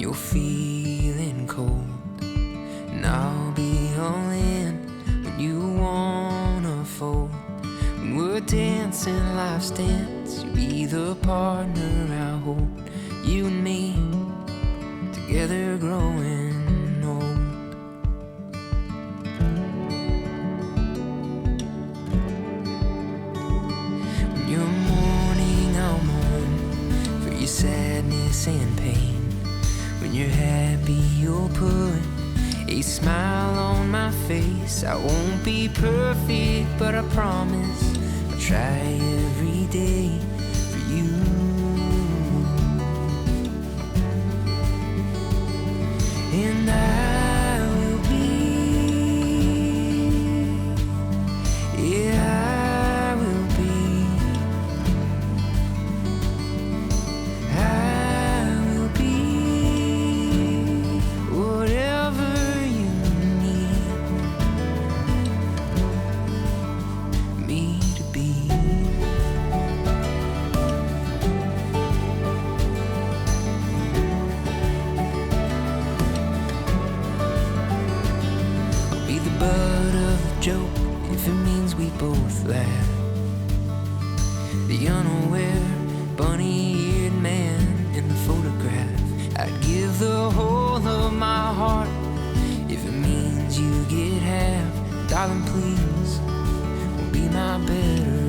you're feeling cold, and I'll be all in when you wanna fold. When we're dancing life's dance, you'll be the partner I hold. You and me, together growing old. When you're mourning, I'll mourn for your sadness and pain. When you're happy, you'll put a smile on my face. I won't be perfect, but I promise I'll try every day for you. And I will be, yeah, I will be, I will be whatever you need me to be. Be the butt of a joke if it means we both laugh. The unaware, bunny-eared man in the photograph. I'd give the whole of my heart if it means you get half. Darling, please, be my better